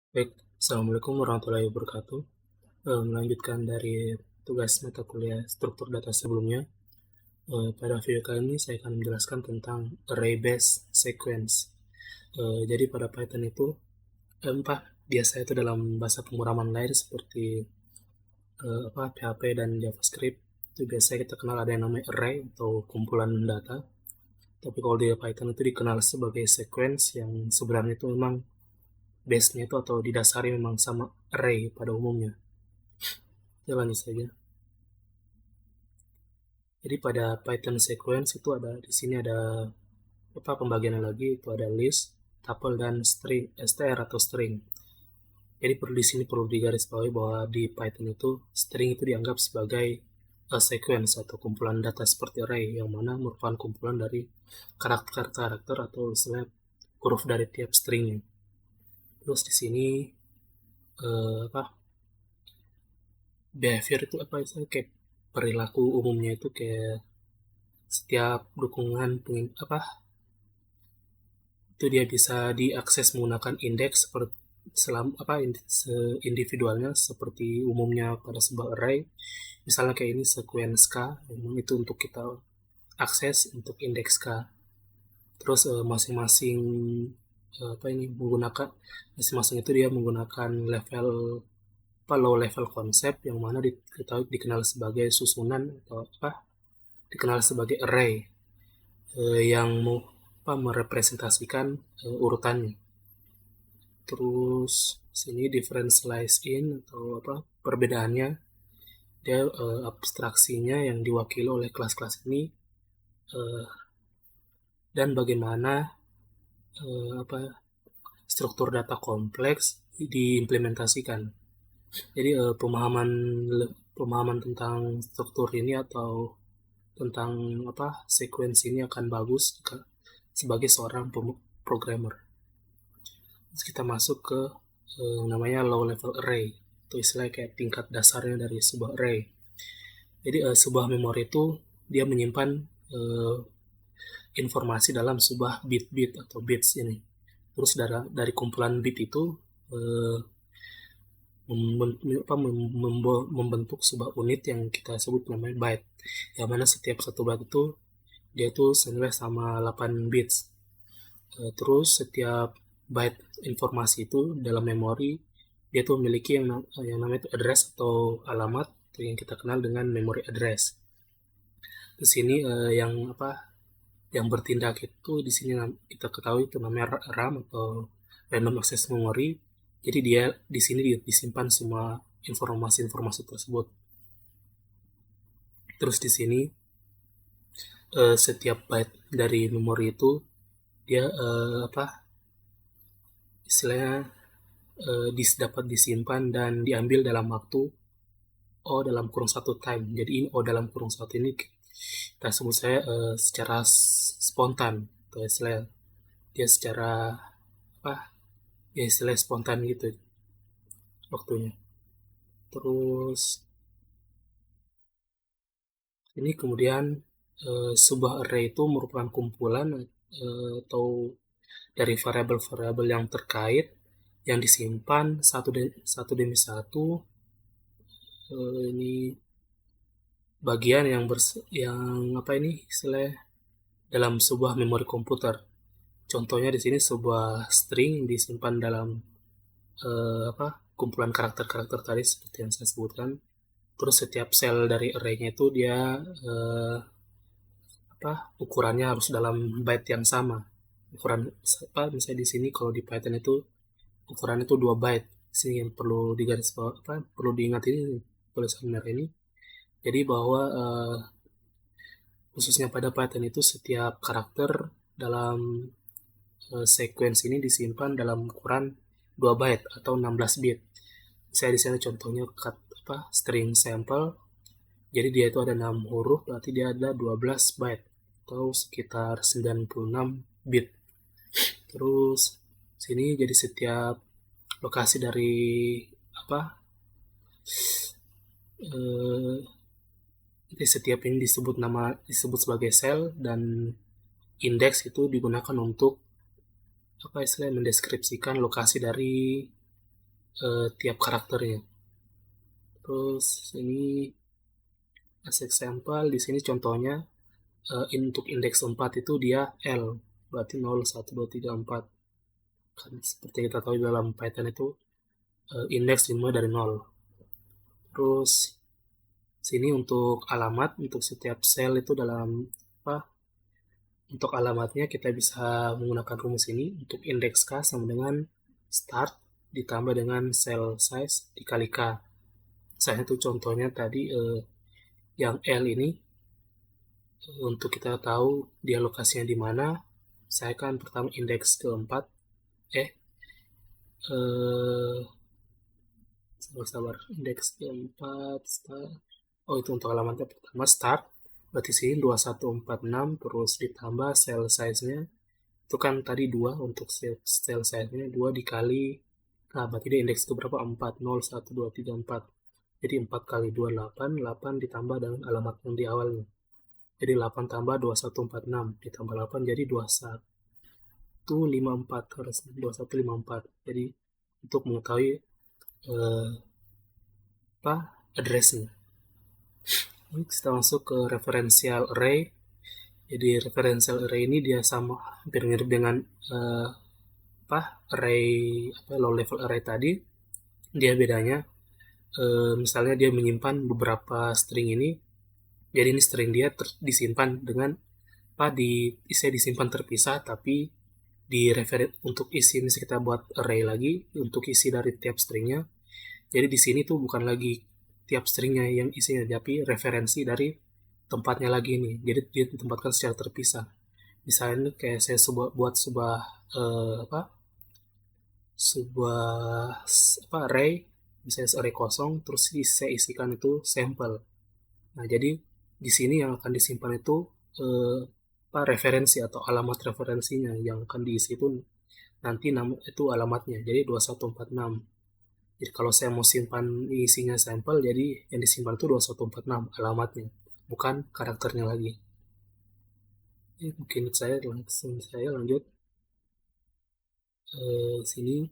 Baik, Assalamualaikum warahmatullahi wabarakatuh. Melanjutkan dari tugas mata kuliah struktur data sebelumnya, pada video kali ini saya akan menjelaskan tentang array-based sequence. Jadi pada Python itu, biasa itu dalam bahasa pemrograman lain seperti PHP dan JavaScript, itu biasanya kita kenal ada yang namanya array atau kumpulan data. Tapi kalau di Python itu dikenal sebagai sequence yang sebenarnya itu memang base-nya itu atau didasari memang sama array pada umumnya. Kita lanjut saja. Jadi pada Python sequence itu ada di sini ada pembagiannya lagi itu ada list, tuple dan string, str atau string. Jadi di sini perlu digarisbawahi bahwa di Python itu string itu dianggap sebagai sequence atau kumpulan data seperti array yang mana merupakan kumpulan dari karakter-karakter atau istilah huruf dari tiap stringnya. Terus di sini behavior itu kayak perilaku umumnya itu kayak setiap dukungan itu dia bisa diakses menggunakan indeks seperti individualnya seperti umumnya pada sebuah array. Misalnya kayak ini sequence K, yang itu untuk kita akses untuk indeks K. Terus masing-masing menggunakan masing-masing itu dia menggunakan level low level konsep yang mana dikenal sebagai susunan atau dikenal sebagai array yang merepresentasikan urutannya. Terus sini differentialize in atau perbedaannya, dia abstraksinya yang diwakili oleh kelas-kelas ini, dan bagaimana struktur data kompleks diimplementasikan. Jadi pemahaman tentang struktur ini atau tentang sequence ini akan bagus sebagai seorang programmer. Terus kita masuk ke namanya low level array, itu istilahnya kayak tingkat dasarnya dari sebuah array. Jadi sebuah memori itu dia menyimpan informasi dalam sebuah bit-bit atau bits ini. Terus dari kumpulan bit itu membentuk sebuah unit yang kita sebut namanya byte. Yang mana setiap satu byte itu dia tuh senilai sama 8 bits. Terus setiap byte informasi itu dalam memori dia tuh memiliki yang namanya itu address atau alamat yang kita kenal dengan memory address. Di sini yang bertindak itu di sini kita ketahui itu namanya RAM atau random access memory. Jadi dia di sini disimpan semua informasi-informasi tersebut. Terus di sini setiap byte dari memori itu dia istilahnya dapat disimpan dan diambil dalam waktu O dalam kurung satu time. Jadi ini O dalam kurung satu ini kita sebut saya secara spontan atau istilah dia secara ya istilah spontan gitu waktunya. Terus ini kemudian sebuah array itu merupakan kumpulan atau dari variabel-variabel yang terkait yang disimpan satu demi satu. Ini bagian istilahnya dalam sebuah memori komputer. Contohnya di sini sebuah string disimpan dalam kumpulan karakter-karakter tadi seperti yang saya sebutkan. Terus setiap sel dari array-nya itu dia ukurannya harus dalam byte yang sama. Ukuran misalnya di sini kalau di Python itu ukuran itu 2 byte. Sini yang perlu perlu diingat ini tulisan merah ini. Jadi bahwa khususnya pada Python itu setiap karakter dalam sequence ini disimpan dalam ukuran 2 byte atau 16 bit. Saya di sini contohnya string sample. Jadi dia itu ada 6 huruf, berarti dia ada 12 byte atau sekitar 96 bit. Terus sini jadi setiap lokasi dari jadi setiap ini disebut sebagai sel dan indeks itu digunakan untuk mendeskripsikan lokasi dari tiap karakternya. Terus ini as example di sini contohnya untuk indeks 4 itu dia L, berarti 0, 1, 2, 3, 4. Kan seperti kita tahu dalam Python itu indeks dimulai dari 0. Terus sini untuk alamat, untuk setiap sel itu dalam apa? Untuk alamatnya kita bisa menggunakan rumus ini. Untuk indeks K sama dengan start ditambah dengan cell size dikali K. Saya itu contohnya tadi yang L ini untuk kita tahu dia lokasinya di mana. Saya kan pertama indeks keempat. Eh, sabar, indeks keempat. Start. Oh itu untuk alamatnya pertama start. Berarti sini 2146 terus ditambah cell size-nya. Itu kan tadi 2 untuk cell size-nya 2 dikali. Nah, berarti dia indeks ke berapa? 4, 0, 1, 2, 3, 4. Jadi 4 kali 2, 8. 8 ditambah dengan alamat yang di awalnya. Jadi 8 tambah 2146 ditambah 8 jadi 2154 harus 2154. Jadi untuk mengetahui address-nya. Kita masuk ke referential array. Jadi referential array ini dia sama hampir mirip dengan array low level array tadi. Dia bedanya misalnya dia menyimpan beberapa string ini. Jadi ini string dia disimpan dengan disimpan terpisah, tapi di untuk isi ini kita buat array lagi untuk isi dari tiap stringnya. Jadi di sini tuh bukan lagi tiap stringnya yang isinya, tapi referensi dari tempatnya lagi ini. Jadi dia ditempatkan secara terpisah. Misalnya kayak saya buat sebuah array, misalnya array kosong, terus saya isikan itu sampel. Nah jadi di sini yang akan disimpan itu referensi atau alamat referensinya yang akan diisi itu nanti itu alamatnya. Jadi 2146. Jadi kalau saya mau simpan isinya sampel, jadi yang disimpan itu 2146 alamatnya, bukan karakternya lagi. Mungkin saya lanjut sini.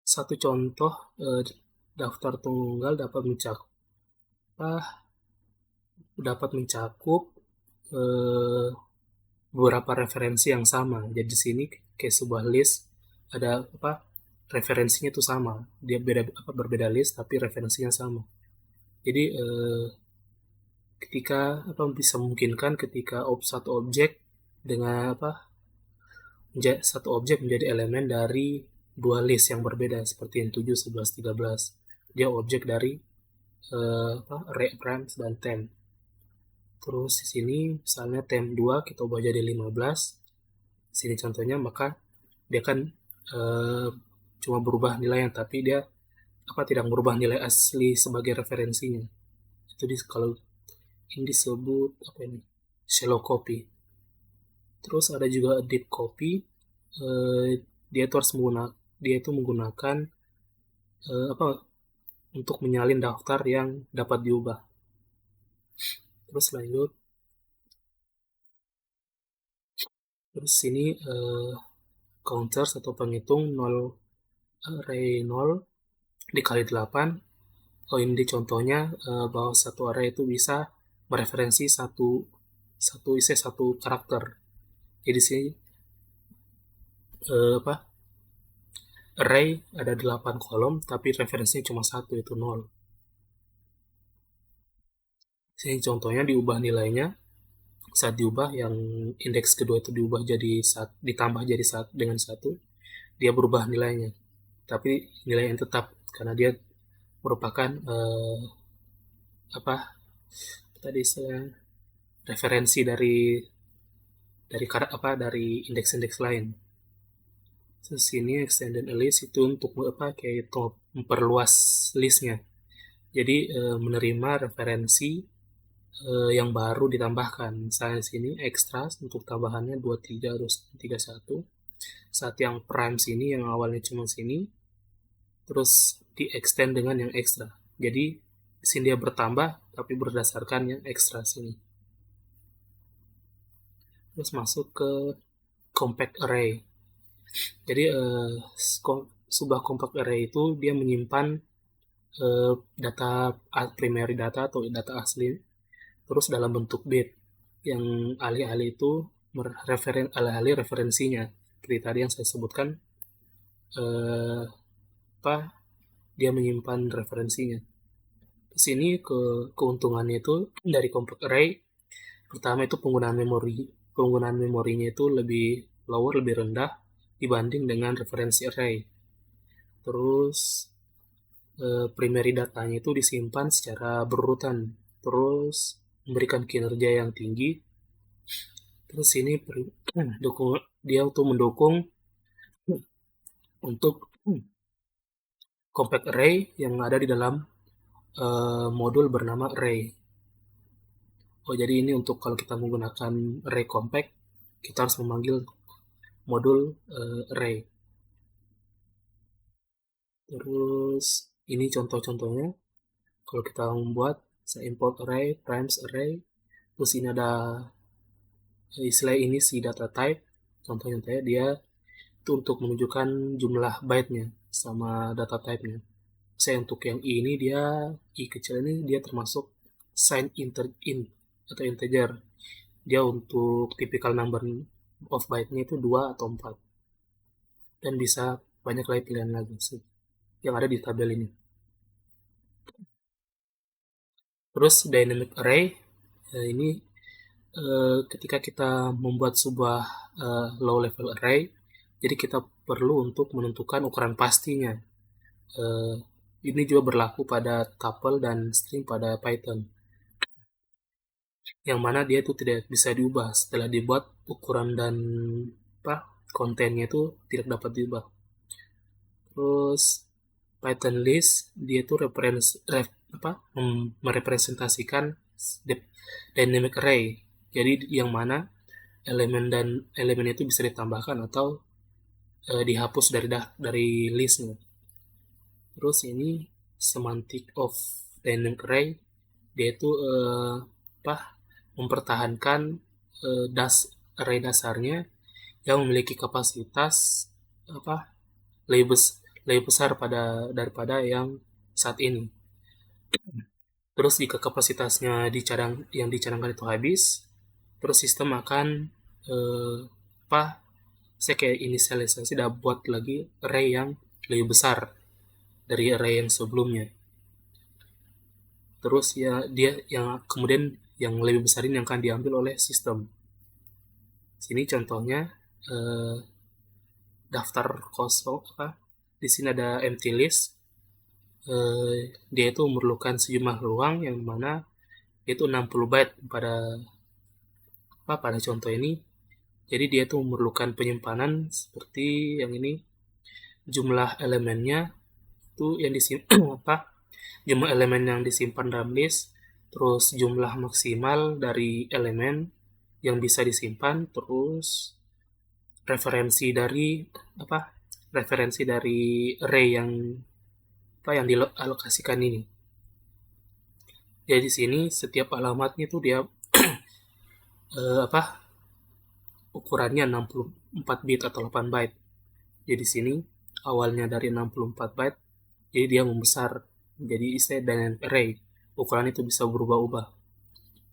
Satu contoh daftar tunggal dapat mencakup beberapa referensi yang sama. Jadi di sini kayak sebuah list ada referensinya itu sama. Dia berbeda list tapi referensinya sama. Jadi ketika bisa memungkinkan ketika satu objek dengan satu objek menjadi elemen dari dua list yang berbeda seperti yang 7, 11, 13. Dia objek dari array primes dan temp. Terus di sini misalnya temp 2 kita ubah jadi 15. Sini contohnya, maka dia kan cuma berubah nilainya, tapi dia tidak merubah nilai asli sebagai referensinya. Itu kalau ini disebut shallow copy. Terus ada juga deep copy. Dia itu menggunakan untuk menyalin daftar yang dapat diubah. Terus lanjut. Terus sini counters atau penghitung 0 array 0 dikali 8. Ini contohnya bahwa satu array itu bisa mereferensi satu karakter. Jadi sini array ada 8 kolom tapi referensinya cuma satu, itu 0. Sini contohnya diubah nilainya. Saat diubah yang indeks kedua itu diubah jadi ditambah jadi dengan 1, dia berubah nilainya. Tapi nilai yang tetap karena dia merupakan referensi dari indeks-indeks lain. Terus sini extended list itu untuk kayak memperluas listnya. Jadi menerima referensi yang baru ditambahkan. Misalnya sini extra untuk tambahannya 23 terus 31. Saat yang prime sini yang awalnya cuma sini terus di extend dengan yang ekstra. Jadi sini dia bertambah tapi berdasarkan yang ekstra sini. Terus masuk ke compact array. Jadi sebuah compact array itu dia menyimpan data primary data atau data asli terus dalam bentuk bit yang alih-alih itu alih-alih referensinya seperti tadi yang saya sebutkan, eh, apa dia menyimpan referensinya. Di sini keuntungannya itu dari compact array pertama itu penggunaan memorinya itu lebih lower, lebih rendah dibanding dengan referensi array. Terus primary datanya itu disimpan secara berurutan, terus memberikan kinerja yang tinggi. Terus ini dia untuk mendukung untuk compact array yang ada di dalam modul bernama array. Oh, jadi ini untuk kalau kita menggunakan array compact, kita harus memanggil modul array. Terus ini contoh-contohnya. Kalau kita membuat, saya import array, primes array, terus ini ada istilah ini si data type. Contohnya dia itu untuk menunjukkan jumlah byte-nya sama data type-nya. Saya untuk yang i ini i kecil ini dia termasuk sign int atau integer. Dia untuk typical number of byte-nya itu 2 atau 4. Dan bisa banyak lagi pilihan lagi sih yang ada di tabel ini. Terus dynamic array ini ketika kita membuat sebuah low level array, jadi kita perlu untuk menentukan ukuran pastinya. Ini juga berlaku pada tuple dan string pada Python, yang mana dia itu tidak bisa diubah setelah dibuat, ukuran dan kontennya itu tidak dapat diubah. Terus Python list dia itu merepresentasikan dynamic array. Jadi yang mana elemen itu bisa ditambahkan atau dihapus dari listnya. Terus ini semantic of dynamic array, dia itu mempertahankan array dasarnya yang memiliki kapasitas lebih besar daripada yang saat ini. Terus jika kapasitasnya yang dicadangkan itu habis, terus sistem akan saya kayak inisialisasi dan buat lagi array yang lebih besar dari array yang sebelumnya. Terus ya dia yang kemudian yang lebih besar ini yang akan diambil oleh sistem. Sini contohnya daftar kosong di sini ada empty list. Dia itu memerlukan sejumlah ruang yang mana itu 60 byte pada contoh ini. Jadi dia itu memerlukan penyimpanan seperti yang ini. Jumlah elemennya itu yang disimpan jumlah elemen yang disimpan dalam list, terus jumlah maksimal dari elemen yang bisa disimpan, terus referensi dari array yang dialokasikan ini. Jadi di sini setiap alamatnya itu dia ukurannya 64 bit atau 8 byte. Jadi di sini awalnya dari 64 byte, jadi dia membesar menjadi istilah dynamic array. Ukuran itu bisa berubah-ubah.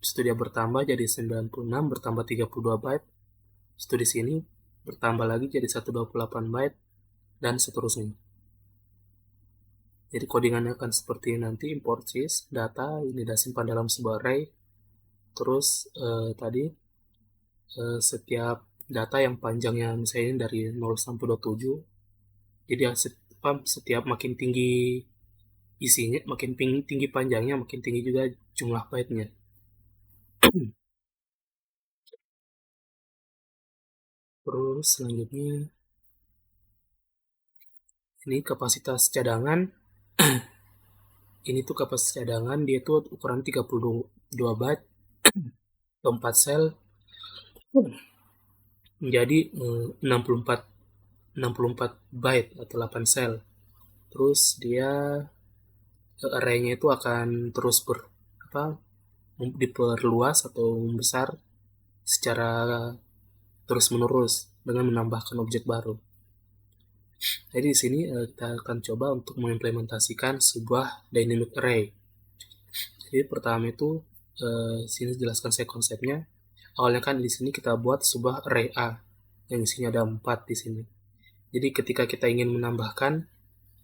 Setelah dia bertambah jadi 96, bertambah 32 byte. Setelah di sini bertambah lagi jadi 128 byte dan seterusnya. Jadi codingannya akan seperti nanti, import sys data ini disimpan dalam sebuah array. Terus setiap data yang panjangnya misalnya dari 0 sampai 27, jadi setiap makin tinggi isinya, makin tinggi panjangnya, makin tinggi juga jumlah byte-nya. Terus selanjutnya ini kapasitas cadangan. Ini tuh kapasitas cadangan, dia tuh ukuran 32 byte 4 sel menjadi 64 byte atau 8 sel. Terus dia array-nya itu akan terus diperluas atau membesar secara terus menerus dengan menambahkan objek baru. Jadi di sini kita akan coba untuk mengimplementasikan sebuah dynamic array. Jadi pertama itu sini jelaskan saya konsepnya. Awalnya kan di sini kita buat sebuah array A yang isinya ada 4 di sini. Jadi ketika kita ingin menambahkan,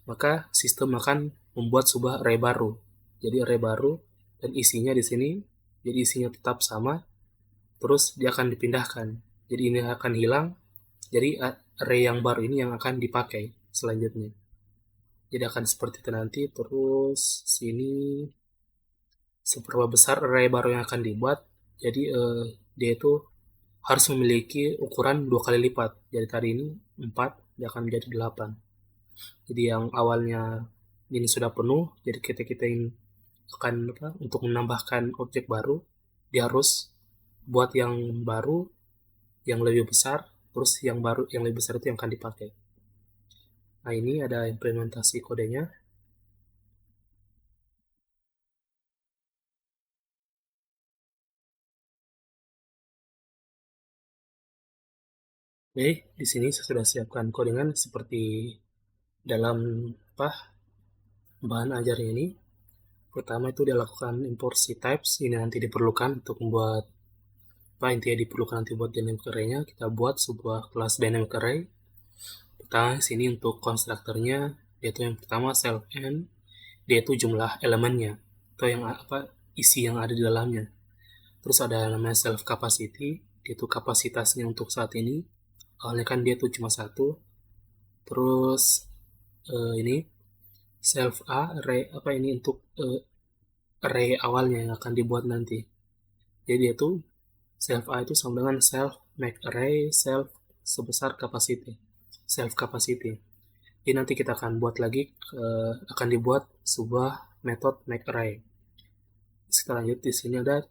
maka sistem akan membuat sebuah array baru. Jadi array baru dan isinya di sini, jadi isinya tetap sama, terus dia akan dipindahkan. Jadi ini akan hilang, jadi array yang baru ini yang akan dipakai selanjutnya. Jadi akan seperti itu nanti, terus sini seberapa besar array baru yang akan dibuat. Jadi dia itu harus memiliki ukuran 2 kali lipat. Jadi tadi ini 4, dia akan menjadi 8. Jadi yang awalnya ini sudah penuh, jadi kita ingin akan untuk menambahkan objek baru, dia harus buat yang baru, yang lebih besar, terus yang baru, yang lebih besar itu yang akan dipakai. Nah ini ada implementasi kodenya. Oke, di sini saya sudah siapkan codingan seperti dalam bahan ajarnya ini. Pertama itu dia lakukan import C-types, ini nanti diperlukan untuk membuat intinya diperlukan nanti buat dynamic array-nya. Kita buat sebuah kelas dynamic array. Pertama sini untuk konstruktornya, yaitu yang pertama self n, dia itu jumlah elemennya atau yang isi yang ada di dalamnya. Terus ada namanya self capacity, dia itu kapasitasnya untuk saat ini. Awalnya kan dia tuh cuma 1. Terus ini self a array ini untuk array awalnya yang akan dibuat nanti. Jadi dia tuh self a itu sama dengan self make array self sebesar capacity, self capacity. Jadi nanti kita akan buat lagi, akan dibuat sebuah method make array. Kita lanjut, di sini ada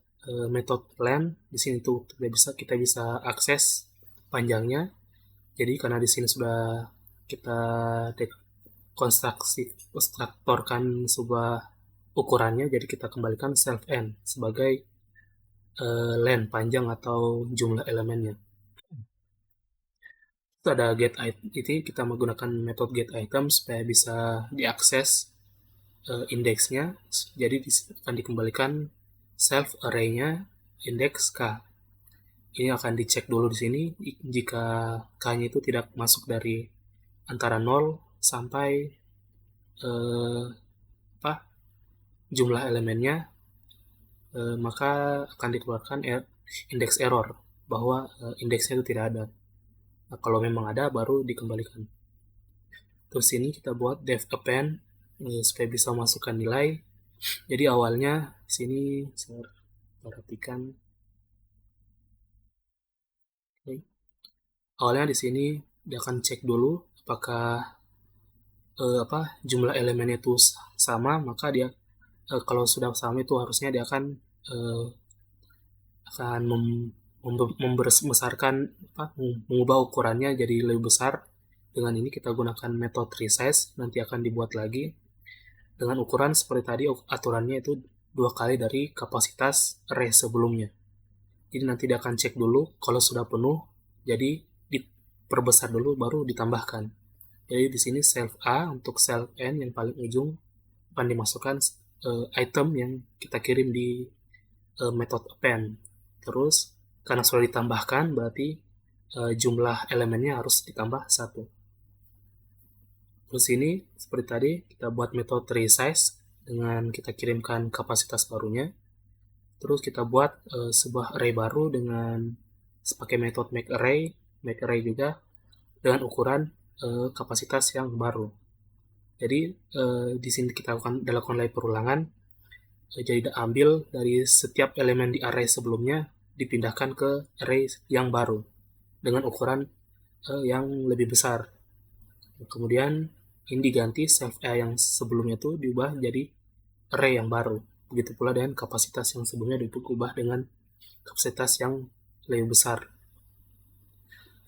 method length. Di sini tuh kita bisa akses panjangnya. Jadi karena di sini sudah kita konstruktorkan sebuah ukurannya, jadi kita kembalikan self n sebagai length panjang atau jumlah elemennya. Itu ada get item, itu kita menggunakan metode get item supaya bisa diakses indeksnya. Jadi akan dikembalikan self array-nya indeks k. Ini akan dicek dulu di sini, jika k-nya itu tidak masuk dari antara 0 sampai jumlah elemennya, maka akan dikeluarkan indeks error bahwa indeksnya itu tidak ada. Nah, kalau memang ada baru dikembalikan. Terus ini kita buat dev append supaya bisa masukkan nilai. Jadi awalnya sini saya perhatikan. Awalnya di sini dia akan cek dulu apakah jumlah elemennya itu sama, maka dia kalau sudah sama itu harusnya dia akan membesarkan mengubah ukurannya jadi lebih besar. Dengan ini kita gunakan metode resize, nanti akan dibuat lagi dengan ukuran seperti tadi, aturannya itu 2 kali dari kapasitas array sebelumnya. Jadi nanti dia akan cek dulu, kalau sudah penuh, jadi diperbesar dulu baru ditambahkan. Jadi di sini self a untuk self n yang paling ujung akan dimasukkan item yang kita kirim di method append. Terus karena sudah ditambahkan berarti jumlah elemennya harus ditambah 1. Terus ini seperti tadi kita buat metode resize dengan kita kirimkan kapasitas barunya. Terus kita buat sebuah array baru dengan pakai metode make array juga dengan ukuran kapasitas yang baru. Jadi di sini kita lakukan lagi perulangan. Jadi ambil dari setiap elemen di array sebelumnya dipindahkan ke array yang baru dengan ukuran yang lebih besar. Kemudian ini diganti self a yang sebelumnya itu diubah jadi array yang baru. Begitu pula dengan kapasitas yang sebelumnya diubah dengan kapasitas yang lebih besar.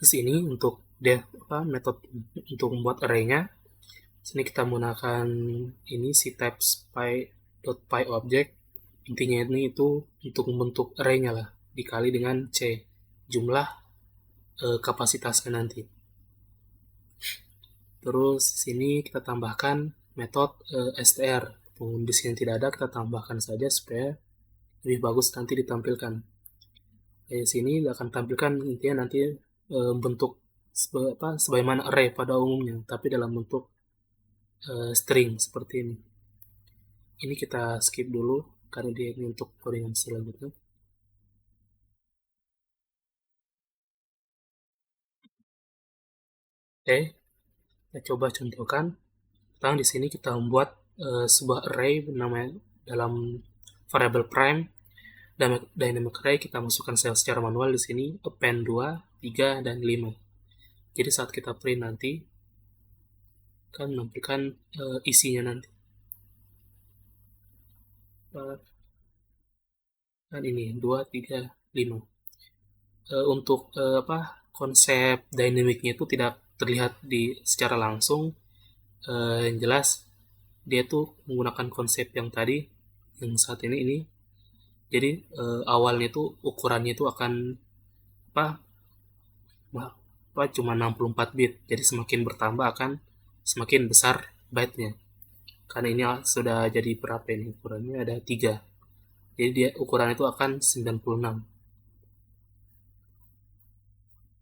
Terus ini untuk metode untuk membuat array-nya. Sini kita menggunakan ini ctypes.py object. Intinya ini itu untuk membentuk array-nya lah, dikali dengan c jumlah kapasitasnya nanti. Terus di sini kita tambahkan metode str. Di sini tidak ada, kita tambahkan saja supaya lebih bagus nanti ditampilkan. Di sini akan tampilkan intinya nanti bentuk sebagaimana array pada umumnya, tapi dalam bentuk string seperti ini. Ini kita skip dulu karena dia ini untuk codingan selanjutnya. Oke, kita coba contohkan. Sekarang di sini kita membuat sebuah array namanya dalam variable prime dan dynamic array kita masukkan secara manual di sini append 2, 3 dan 5. Jadi saat kita print nanti akan menampilkan isinya nanti. Dan ini 2, 3, 5. Untuk konsep dynamicnya itu tidak terlihat secara langsung. Yang jelas dia tuh menggunakan konsep yang tadi yang saat ini. Jadi awalnya itu ukurannya itu akan cuma 64 bit. Jadi semakin bertambah akan semakin besar byte-nya. Karena ini sudah jadi berapa ini ukurannya, ada 3. Jadi dia ukuran itu akan 96.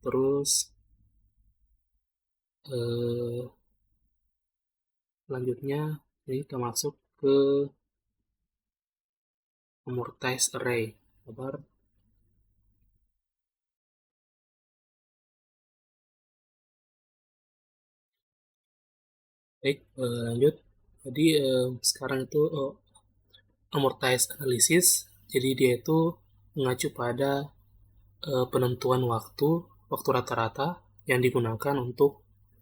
Terus selanjutnya ini kita masuk ke amortized array. Baik, lanjut. Jadi sekarang itu amortized analysis. Jadi dia itu mengacu pada penentuan waktu rata-rata yang digunakan untuk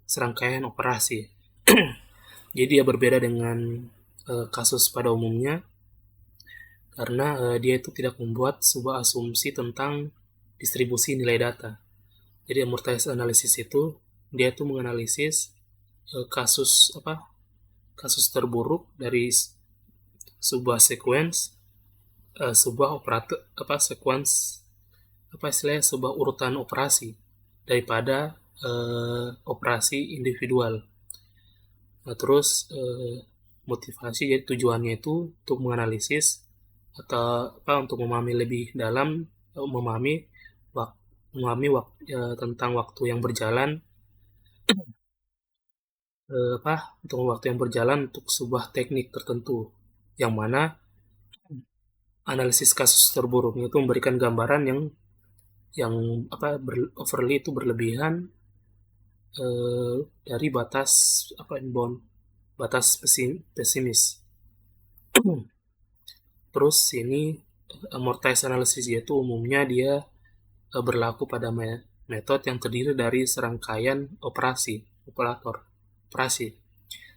serangkaian operasi. Jadi dia berbeda dengan kasus pada umumnya karena dia itu tidak membuat sebuah asumsi tentang distribusi nilai data. Jadi amortized analysis itu dia itu menganalisis kasus terburuk dari sebuah sequence, sebuah operator sequence istilahnya sebuah urutan operasi daripada operasi individual. Nah, terus motivasi jadi tujuannya itu untuk menganalisis atau untuk memahami lebih dalam tentang waktu yang berjalan untuk waktu yang berjalan untuk sebuah teknik tertentu yang mana analisis kasus terburuknya itu memberikan gambaran yang overly itu berlebihan dari batas pesimis. Terus ini amortized analysis yaitu umumnya dia berlaku pada metode yang terdiri dari serangkaian operator operasi.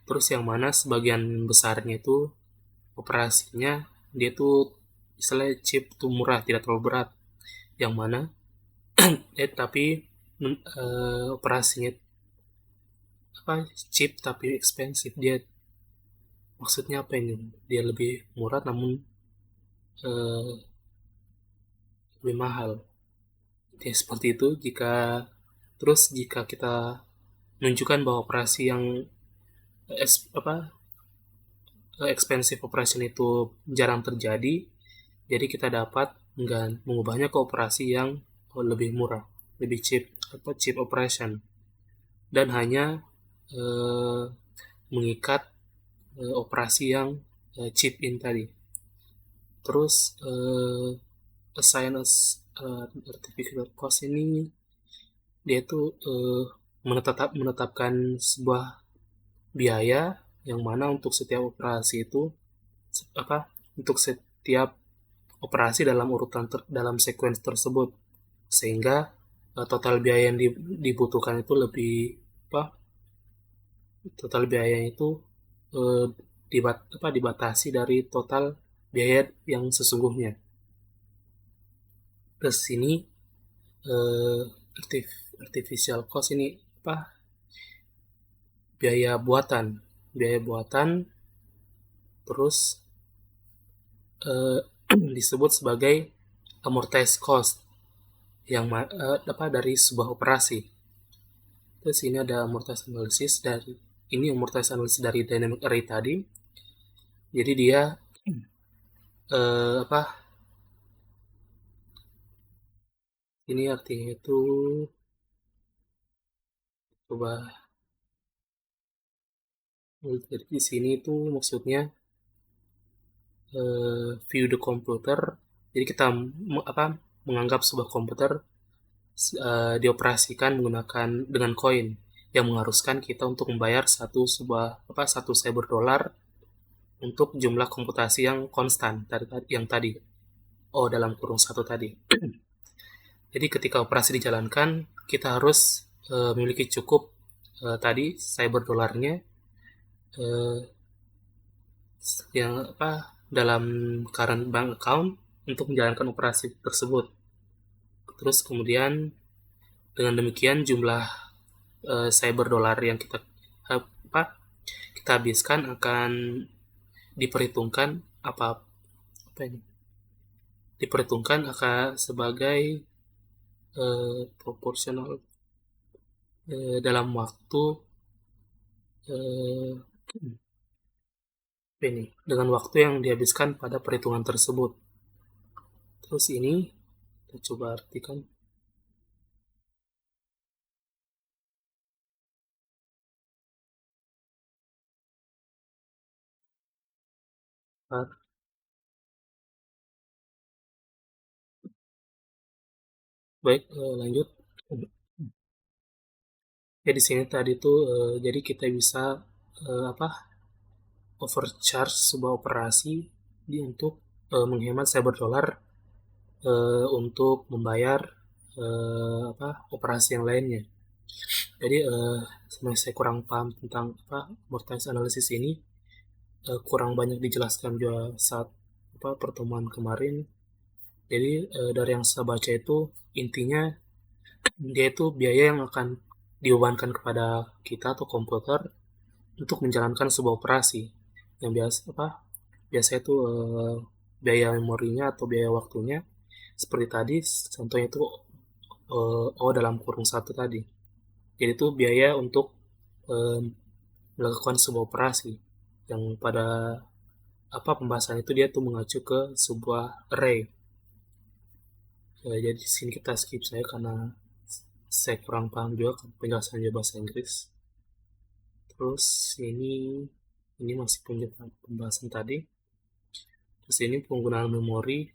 Terus yang mana sebagian besarnya itu operasinya dia tuh istilahnya cheap tuh murah, tidak terlalu berat. Yang mana tapi operasinya cheap tapi expensive. Dia maksudnya apa ini? Dia lebih murah namun lebih mahal. Ya, seperti itu. Jika kita menunjukkan bahwa operasi yang expensive operation itu jarang terjadi, jadi kita dapat mengubahnya ke operasi yang lebih murah, lebih cheap operation, dan hanya mengikat operasi yang cheap in tadi. Terus assign artificial cost ini dia tuh menetapkan sebuah biaya yang mana untuk setiap operasi itu untuk setiap operasi dalam urutan dalam sequence tersebut, sehingga total biaya yang dibutuhkan itu total biaya itu dibatasi dari total biaya yang sesungguhnya. Terus ini artificial cost ini biaya buatan terus disebut sebagai amortized cost yang dari sebuah operasi. Terus ini ada mortise analysis dari mortise analysis dari dynamic array tadi. Jadi dia apa? Ini artinya itu coba jadi di sini itu maksudnya view the computer. Jadi kita menganggap sebuah komputer dioperasikan menggunakan dengan koin yang mengharuskan kita untuk membayar satu cyber dollar untuk jumlah komputasi yang konstan yang tadi dalam kurung satu tadi. Jadi ketika operasi dijalankan kita harus memiliki cukup tadi cyber dolarnya yang dalam current bank account untuk menjalankan operasi tersebut. Terus kemudian dengan demikian jumlah cyber dolar yang kita habiskan akan diperhitungkan diperhitungkan akan sebagai proporsional dalam waktu dengan waktu yang dihabiskan pada perhitungan tersebut. Terus ini kita coba artikan. Baik, lanjut. Ya di sini tadi tuh jadi kita bisa overcharge sebuah operasi untuk menghemat cyber dollar untuk membayar operasi yang lainnya. Jadi sebenarnya saya kurang paham tentang mortise analysis ini, kurang banyak dijelaskan juga saat pertemuan kemarin. Jadi dari yang saya baca itu intinya dia itu biaya yang akan dibebankan kepada kita atau komputer untuk menjalankan sebuah operasi yang biasa itu biaya memorinya atau biaya waktunya seperti tadi contohnya itu dalam kurung satu tadi. Jadi itu biaya untuk melakukan sebuah operasi yang pada pembahasan itu dia tuh mengacu ke sebuah array. Jadi di sini kita skip saya karena saya kurang paham juga penjelasan bahasa Inggris. Terus ini masih pembahasan tadi. Terus ini penggunaan memori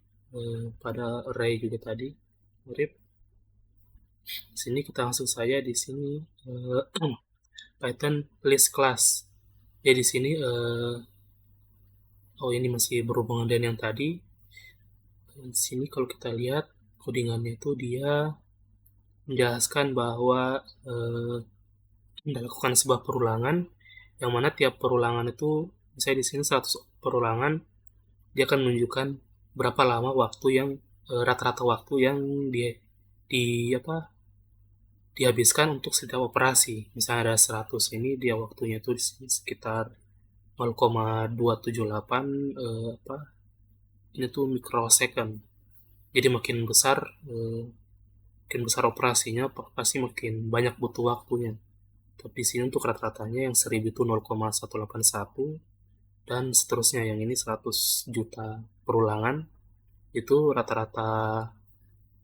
pada array juga tadi mirip. Di sini kita langsung saja di sini Python list class. Ya di sini ini masih berhubungan dengan yang tadi. Di sini kalau kita lihat codingannya itu dia menjelaskan bahwa dilakukan sebuah perulangan yang mana tiap perulangan itu misalnya di sini 100 perulangan dia akan menunjukkan berapa lama waktu yang rata-rata waktu yang dihabiskan untuk setiap operasi. Misalnya ada 100 ini dia waktunya itu sekitar 0,278 ini tuh mikrosecond. Jadi makin besar operasinya pasti makin banyak butuh waktunya. Tapi sini untuk rata-ratanya yang 1000 itu 0,181 dan seterusnya yang ini 100 juta perulangan itu rata-rata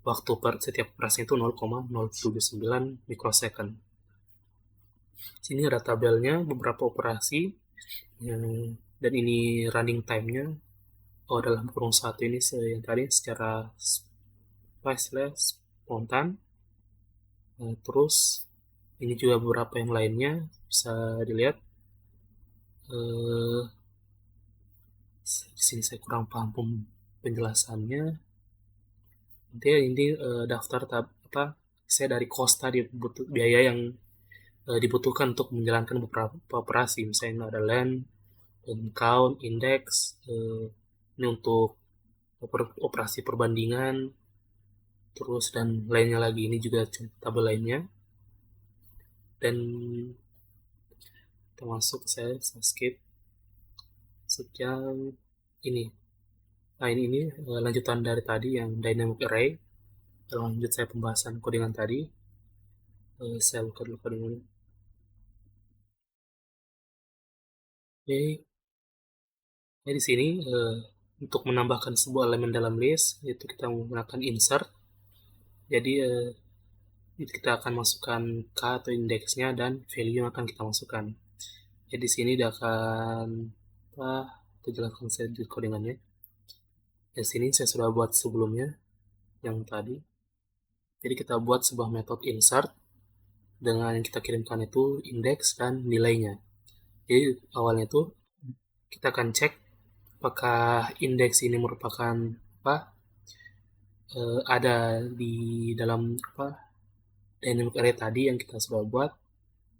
waktu per setiap operasi itu 0,079 mikrosecond. Sini ada tabelnya beberapa operasi dan ini running time-nya dalam kurung satu ini yang tadi secara spontan. Terus ini juga beberapa yang lainnya bisa dilihat. Di sini saya kurang paham penjelasannya. Nanti ini daftar saya dari cost tadi biaya yang dibutuhkan untuk menjalankan beberapa operasi. Misalnya ada len, count, index, ini untuk operasi perbandingan, terus dan lainnya lagi. Ini juga tabel lainnya. Dan termasuk saya skip sekian ini. Nah ini lanjutan dari tadi yang dynamic array. Lanjut saya pembahasan codingan tadi. Saya buka dulu codingannya. Oke, di sini untuk menambahkan sebuah elemen dalam list, itu kita menggunakan insert. Jadi kita akan masukkan k atau indeksnya dan value yang akan kita masukkan. Jadi di sini dia akan apa? Kita jelaskan saya di codingannya. Di sini saya sudah buat sebelumnya yang tadi. Jadi kita buat sebuah metode insert dengan yang kita kirimkan itu indeks dan nilainya. Jadi awalnya itu kita akan cek apakah indeks ini merupakan apa ada di dalam apa dynamic array tadi yang kita sudah buat.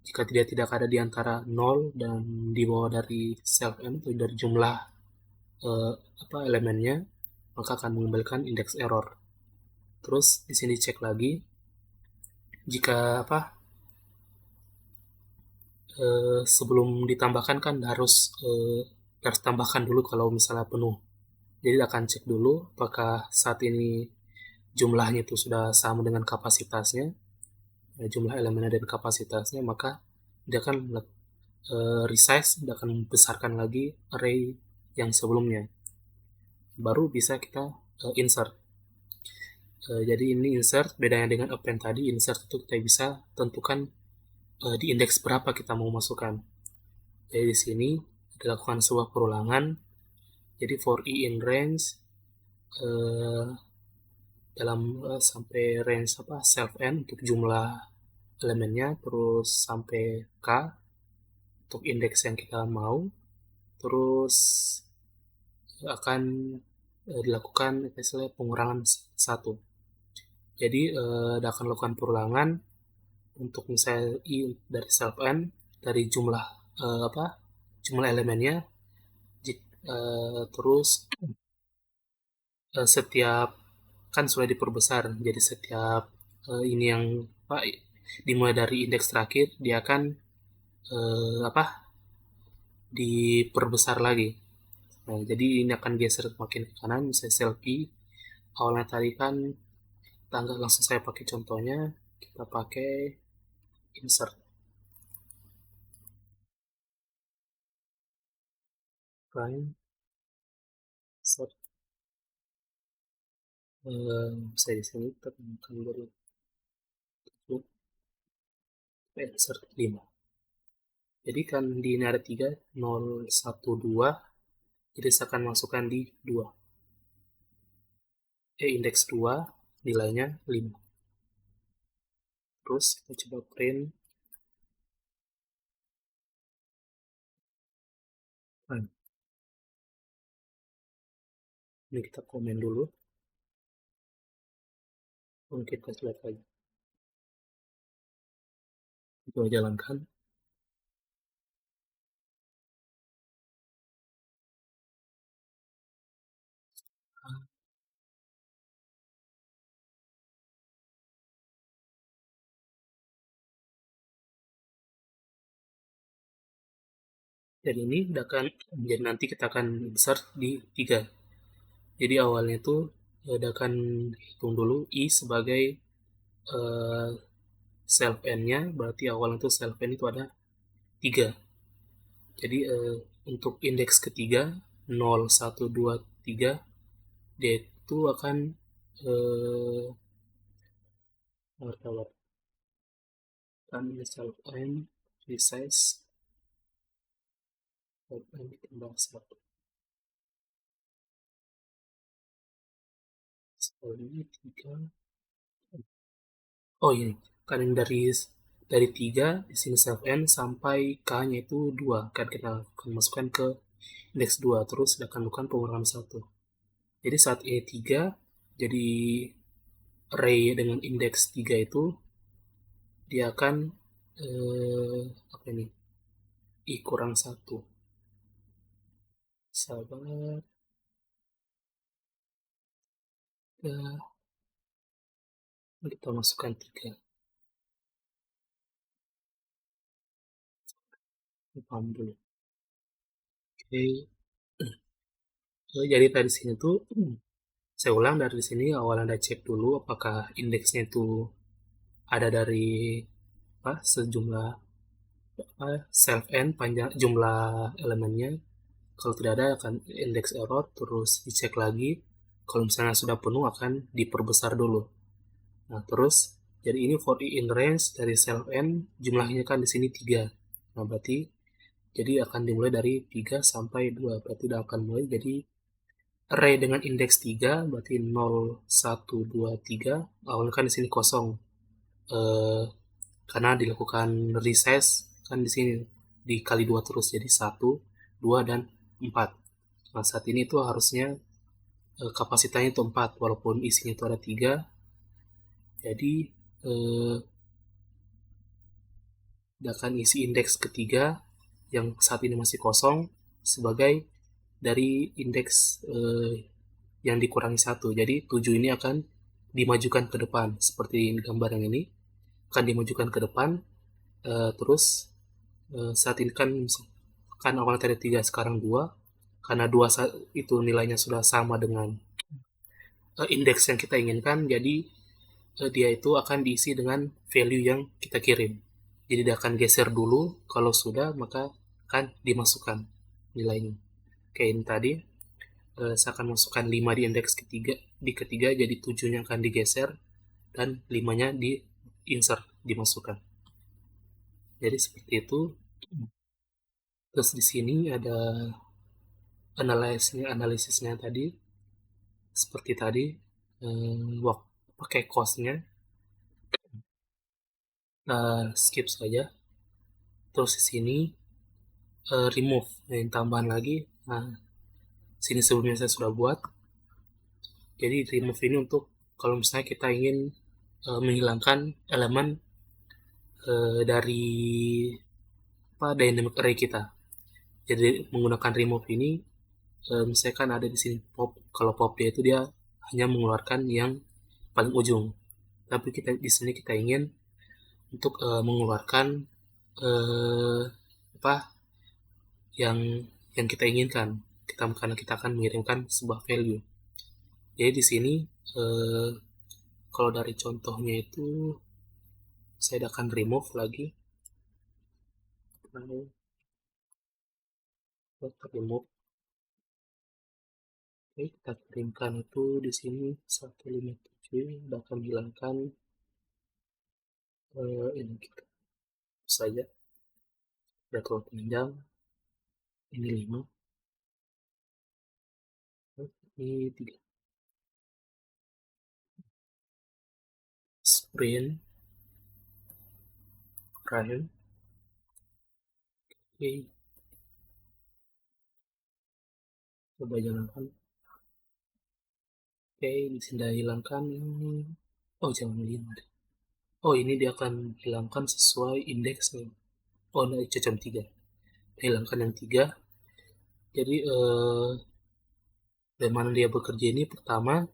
Jika tidak ada di antara 0 dan di bawah dari self n atau dari jumlah eh, elemennya, maka akan mengembalikan indeks error. Terus di sini cek lagi jika sebelum ditambahkan kan harus tambahkan dulu kalau misalnya penuh. Jadi akan cek dulu apakah saat ini jumlahnya itu sudah sama dengan kapasitasnya, jumlah elemennya dan kapasitasnya, maka dia akan resize, dia akan membesarkan lagi array yang sebelumnya. Baru bisa kita insert. Jadi ini insert, bedanya dengan append tadi, insert itu kita bisa tentukan di indeks berapa kita mau masukkan. Jadi di sini dilakukan sebuah perulangan. Jadi for i in range dalam sampai range self n untuk jumlah elemennya, terus sampai k untuk indeks yang kita mau, terus akan dilakukan misalnya pengurangan satu. Jadi akan lakukan perulangan untuk misalnya i dari self n dari jumlah jumlah elemennya, terus setiap kan sudah diperbesar, jadi setiap ini yang dimulai dari indeks terakhir dia akan diperbesar lagi. Nah, jadi ini akan geser makin ke kanan, misalnya selfie awalnya tadi kan tangga, langsung saya pakai contohnya, kita pakai insert prime insert saya di sini tekan dulu insert 5. Jadi kan di ini ada 3 0 1 2, jadi saya akan masukkan di 2, indeks 2 nilainya 5. Terus kita coba print prime. Ini kita komen dulu, mungkin kita lihat lagi, kita jalankan. Dan ini akan jadi nanti kita akan insert di 3. Jadi awalnya itu akan hitung dulu i sebagai self n-nya, berarti awalnya itu self n itu ada 3. Jadi untuk indeks ketiga 0 1 2 3 dia itu akan kan self n resize self n ditambah 1. Ini 3. Oh ini kan ini dari 3 di sini self n sampai k-nya itu 2 kan kita akan masukkan ke indeks 2, terus kita akan lakukan pengurangan 1. Jadi saat ini 3, jadi array dengan indeks 3 itu dia akan apa ini i kurang 1. Sabar ya, kita masukkan 3. Paham dulu. Oke. Jadi tadi sini tuh saya ulang dari sini, awal Anda cek dulu apakah indeksnya itu ada dari sejumlah self n panjang jumlah elemennya. Kalau tidak ada akan index error, terus dicek lagi. Kalau misalnya sudah penuh akan diperbesar dulu. Nah, terus jadi ini for i in range dari self n jumlahnya kan di sini 3. Nah, berarti jadi akan dimulai dari 3 sampai 2. Berarti tidak akan mulai jadi array dengan indeks 3, berarti 0, 1, 2, 3. Awalnya kan di sini kosong. Karena dilakukan resize kan di sini dikali 2 terus, jadi 1, 2, dan 4. Nah, saat ini itu harusnya kapasitasnya itu 4, walaupun isinya itu ada 3. Jadi akan isi indeks ketiga yang saat ini masih kosong sebagai dari indeks yang dikurangi 1. Jadi 7 ini akan dimajukan ke depan seperti gambar yang ini, akan dimajukan ke depan. Terus saat ini kan awalnya tadi 3, sekarang 2. Karena 2 itu nilainya sudah sama dengan indeks yang kita inginkan, jadi dia itu akan diisi dengan value yang kita kirim. Jadi dia akan geser dulu, kalau sudah maka akan dimasukkan nilainya. Kayak ini tadi, saya akan masukkan 5 di indeks ketiga, jadi 7-nya akan digeser dan 5-nya di insert, dimasukkan. Jadi seperti itu. Terus di sini ada analisisnya tadi, seperti tadi, pakai cost-nya, skip saja. Terus di sini remove, yang tambahan lagi. Nah, sini sebelumnya saya sudah buat. Jadi remove ini untuk kalau misalnya kita ingin menghilangkan elemen dari dynamic array kita. Jadi menggunakan remove ini, misalkan ada di sini pop. Kalau pop itu dia hanya mengeluarkan yang paling ujung. Tapi di sini kita ingin untuk mengeluarkan yang kita inginkan. Karena kita akan mengirimkan sebuah value. Jadi di sini kalau dari contohnya itu saya akan remove lagi. Remove. Oke, kita kirimkan itu di sini 157, akan hilangkan ini kita saja. Sudah terlalu panjang. Ini 5. Ini 3. Sprint. Run. Oke. Coba jalankan. Oke, ini sudah hilangkan ini. Oh, jangan 5 deh. Oh, ini dia akan hilangkan sesuai indeksnya. Oh, nah, itu jam 3. Hilangkan yang 3. Jadi bagaimana dia bekerja ini, pertama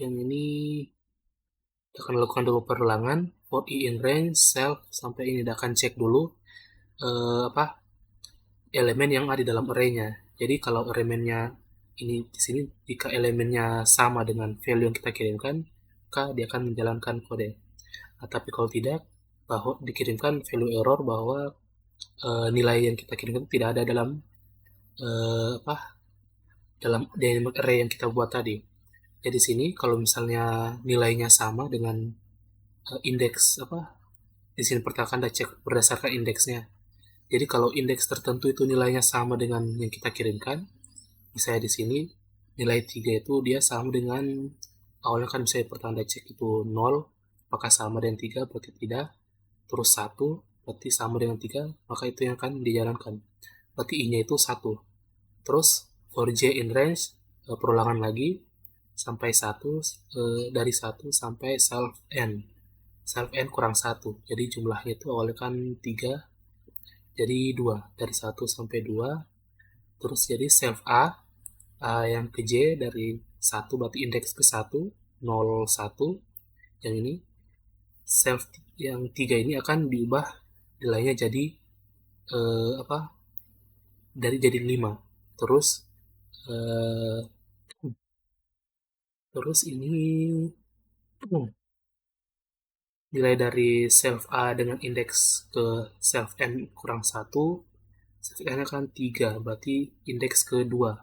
yang ini kita akan lakukan dua perulangan for i in range self sampai ini. Dia akan cek dulu elemen yang ada di dalam array-nya. Jadi kalau elemennya ini di sini, jika elemennya sama dengan value yang kita kirimkan, maka dia akan menjalankan kode. Nah, tapi kalau tidak, bahwa dikirimkan value error bahwa nilai yang kita kirimkan tidak ada dalam dalam dynamic array yang kita buat tadi. Jadi sini kalau misalnya nilainya sama dengan indeks di sini pertama Anda cek berdasarkan indeksnya. Jadi kalau indeks tertentu itu nilainya sama dengan yang kita kirimkan, misalnya di sini nilai 3 itu dia sama dengan awalnya kan misalnya pertama Anda cek itu 0, apakah sama dengan 3, berarti tidak. Terus 1, berarti sama dengan 3, maka itu yang akan dijalankan. Berarti i-nya itu 1. Terus for j in range perulangan lagi sampai 1, dari 1 sampai self n. Self n kurang 1. Jadi jumlahnya itu awalnya kan 3, jadi 2. Dari 1 sampai 2. Terus jadi self a yang ke j dari 1, berarti indeks ke 1, 0, 1. Yang ini self yang 3 ini akan diubah nilainya jadi jadi 5. Terus ini nilai dari self A dengan indeks ke self N kurang 1, self N kan 3, berarti indeks ke 2, 0,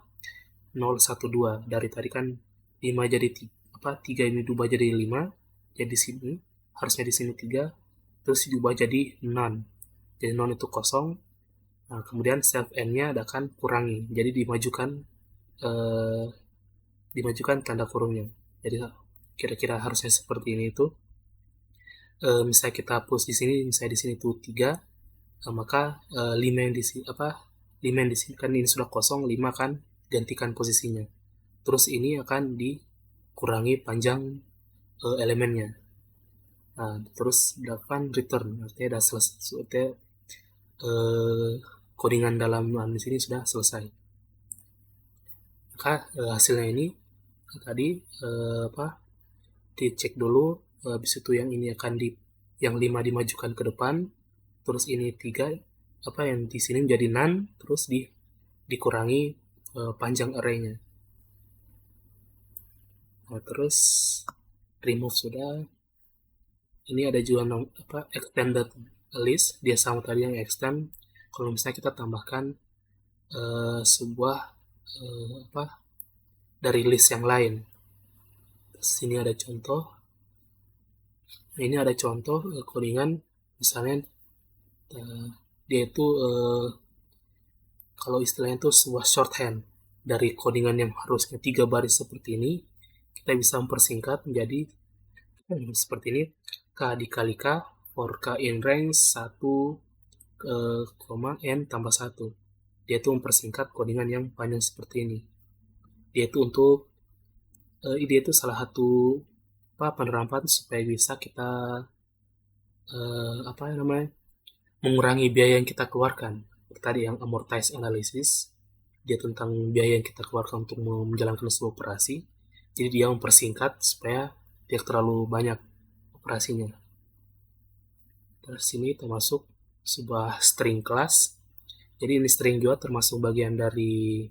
1, 2. Dari tadi kan 5 jadi 3 ini diubah jadi 5, jadi sini, harusnya di sini 3, terus diubah jadi non. Jadi non itu kosong, nah, kemudian self N-nya akan kurangi, jadi dimajukan tanda kurungnya. Jadi kira-kira harusnya seperti ini itu. Misalnya kita hapus di sini, misalnya di sini tuh 3, maka 5 yang di sini 5 yang di sini kan ini sudah kosong, 5 kan gantikan posisinya. Terus ini akan dikurangi panjang elemennya. Nah, terus dilakukan return, artinya sudah selesai, artinya codingan dalam di sini sudah selesai. Maka hasilnya ini tadi dicek dulu, habis itu yang ini akan yang 5 dimajukan ke depan, terus ini 3 yang di sini menjadi none, terus dikurangi panjang array-nya. Nah, terus remove sudah. Ini ada juga extended list, dia sama tadi yang extend. Kalau misalnya kita tambahkan sebuah dari list yang lain. Sini ada contoh. Ini ada contoh codingan, misalnya dia itu kalau istilahnya itu sebuah shorthand dari codingan yang harusnya 3 baris seperti ini, kita bisa mempersingkat menjadi seperti ini, k dikali k for k in range 1, n tambah 1. Dia itu mempersingkat codingan yang panjang seperti ini. Dia itu untuk ide itu salah satu penerapan supaya bisa kita mengurangi biaya yang kita keluarkan. Tadi yang amortize analysis, dia tentang biaya yang kita keluarkan untuk menjalankan sebuah operasi. Jadi dia mempersingkat supaya tidak terlalu banyak operasinya. Terus sini termasuk sebuah string class. Jadi ini string juga termasuk bagian dari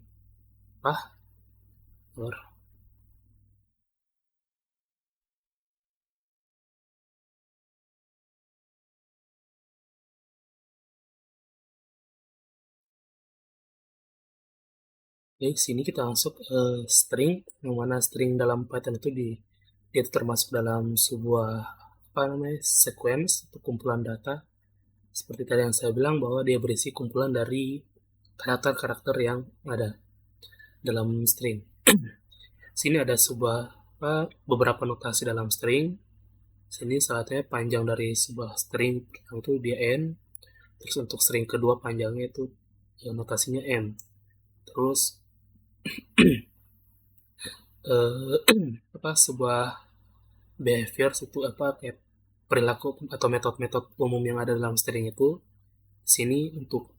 Jadi sini kita masuk string, yang mana string dalam Python itu dia termasuk dalam sebuah sequence atau kumpulan data. Seperti tadi yang saya bilang bahwa dia berisi kumpulan dari karakter-karakter yang ada dalam string. Sini ada beberapa notasi dalam string. Sini salah satunya panjang dari sebuah string itu dia n. Terus untuk string kedua panjangnya itu notasinya m. Terus sebuah behavior itu kayak perilaku atau metode-metode umum yang ada dalam string itu. Sini untuk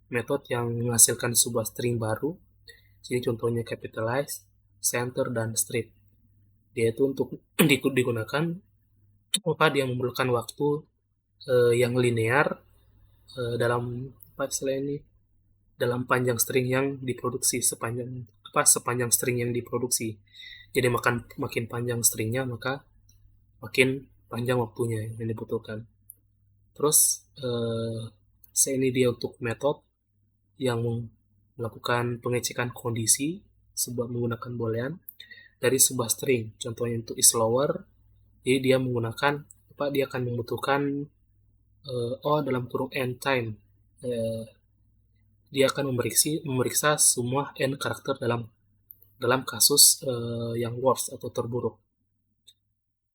metode yang menghasilkan sebuah string baru. Sini contohnya capitalize, center, dan strip. Dia itu untuk digunakan dia memerlukan waktu yang linear dalam istilah ini, dalam panjang string yang diproduksi, sepanjang string yang diproduksi. Jadi makin panjang stringnya, maka makin panjang waktunya yang dibutuhkan. Terus ini dia untuk metode yang melakukan pengecekan kondisi menggunakan boolean dari sebuah string. Contohnya untuk is lower, jadi dia menggunakan dia akan membutuhkan dalam kurung n time. Dia akan memeriksa semua n karakter dalam kasus yang worst atau terburuk.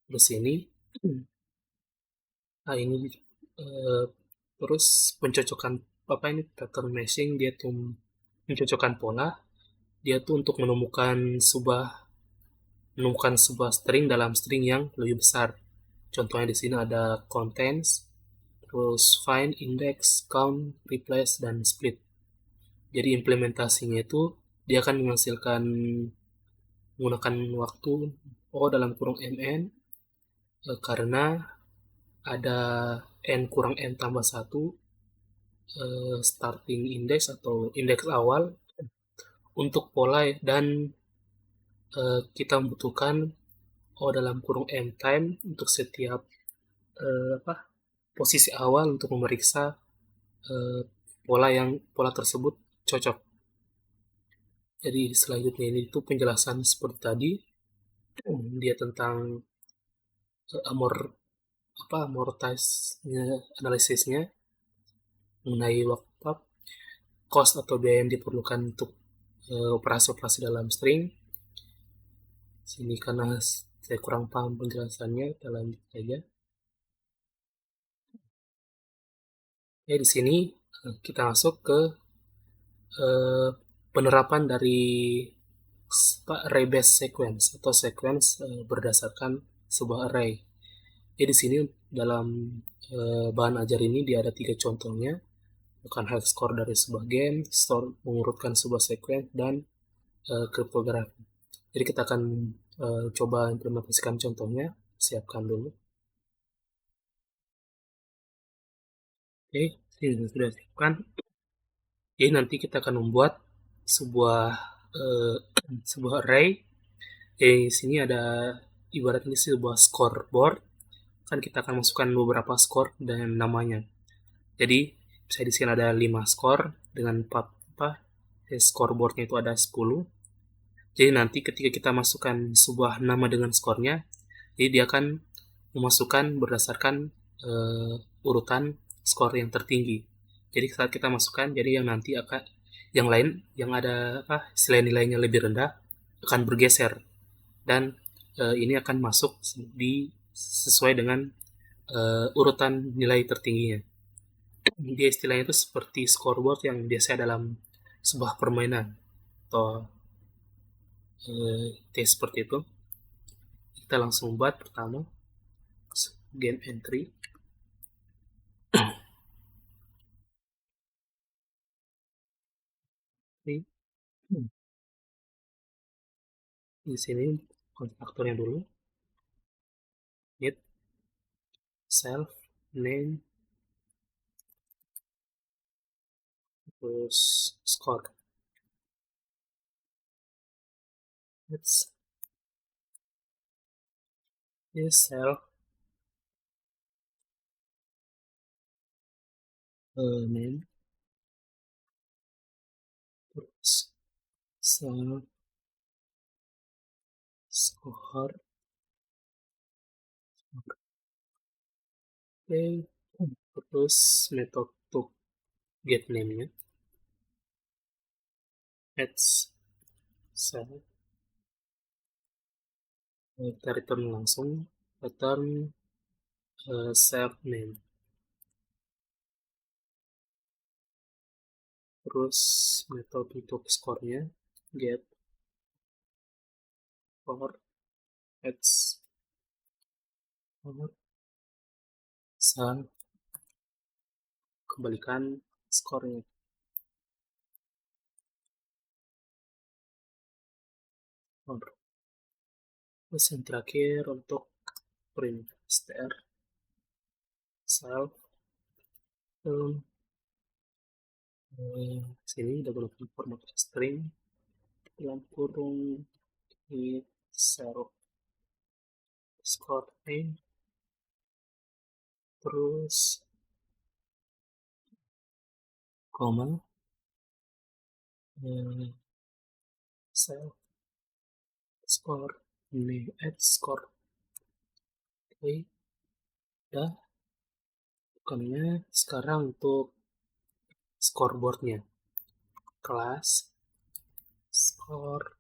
Terus ini terus pencocokan pattern matching, dia tuh mencocokkan pola. Dia tuh untuk menemukan sebuah string dalam string yang lebih besar. Contohnya di sini ada contents, terus find, index, count, replace, dan split. Jadi implementasinya itu dia akan menggunakan waktu dalam kurung mn karena ada n kurang n tambah 1 starting index atau indeks awal untuk pola, dan kita membutuhkan dalam kurung n time untuk setiap apa, posisi awal untuk memeriksa eh, pola tersebut cocok. Jadi selanjutnya ini itu penjelasan seperti tadi, dia tentang amor apa amortisnya, analisisnya mengenai waktu cost atau biaya yang diperlukan untuk operasi-operasi dalam string. Sini karena saya kurang paham penjelasannya, kita lanjut saja. Ya, di sini kita masuk ke eh, penerapan dari array based sequence atau sequence berdasarkan sebuah array. Jadi di sini dalam bahan ajar ini dia ada 3 contohnya, bukan health score dari sebuah game, store mengurutkan sebuah sequence, dan kriptografi. Jadi kita akan coba implementasikan contohnya. Siapkan dulu. Oke, ini sudah siapkan. Jadi nanti kita akan membuat sebuah eh, sebuah array. Jadi di sini ada ibaratnya sebuah scoreboard. Kan kita akan masukkan beberapa skor dan namanya. Jadi saya di sini ada 5 skor dengan 4 apa? Scoreboardnya itu ada 10. Jadi nanti ketika kita masukkan sebuah nama dengan skornya, jadi dia akan memasukkan berdasarkan urutan skor yang tertinggi. Jadi saat kita masukkan, jadi yang nanti akan yang lain yang ada apa selain nilainya lebih rendah akan bergeser, dan ini akan masuk di sesuai dengan urutan nilai tertingginya. Dia istilahnya itu seperti scoreboard yang biasa dalam sebuah permainan atau tes seperti itu. Kita langsung buat pertama game entry. Ini di sini konstruktornya dulu, get self name terus score. Let's is self name terus self score. Oke, terus metode untuk get name nya let's self, kita return langsung return self name. Terus metode untuk skornya get score let's score self, kembalikan skornya. Terus yang terakhir untuk print str self, sini udah gunakan format string dalam kurung di zero score name, terus koma self score name add score. Oke, udah. Bukannya sekarang untuk scoreboardnya kelas score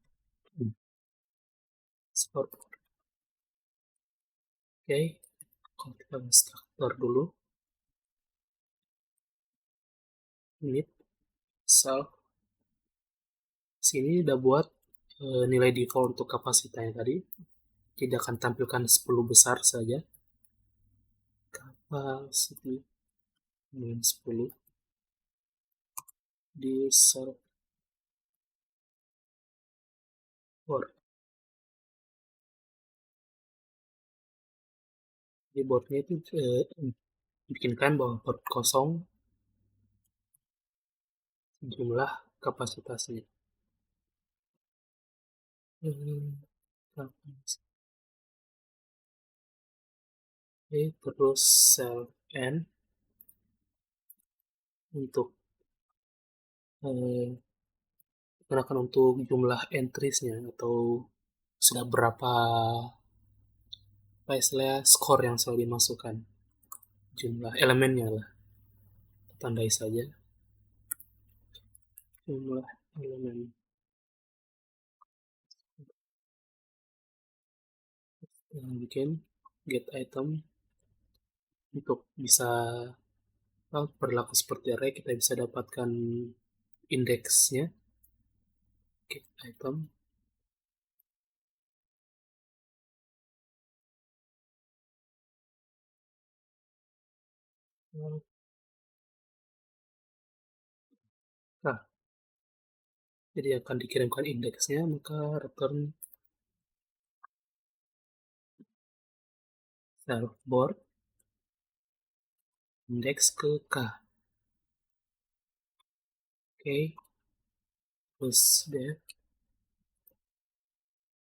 scoreboard. Oke, kalau kita instruktur dulu init self, sini udah buat nilai default untuk kapasitasnya tadi, tidak akan tampilkan 10 besar saja, capacity min 10 di server. Di boardnya itu bikinkan bahwa port kosong jumlah kapasitasnya. Oke, terus sel N untuk gunakan untuk jumlah entries-nya atau sudah berapa apa istilahnya skor yang selalu dimasukkan, jumlah elemennya lah, tandai saja jumlah elemen. Yang bikin get item untuk bisa berlaku seperti array, kita bisa dapatkan indeksnya get item. Nah, jadi akan dikirimkan indeksnya, maka return self board indeks ke k. Oke, terus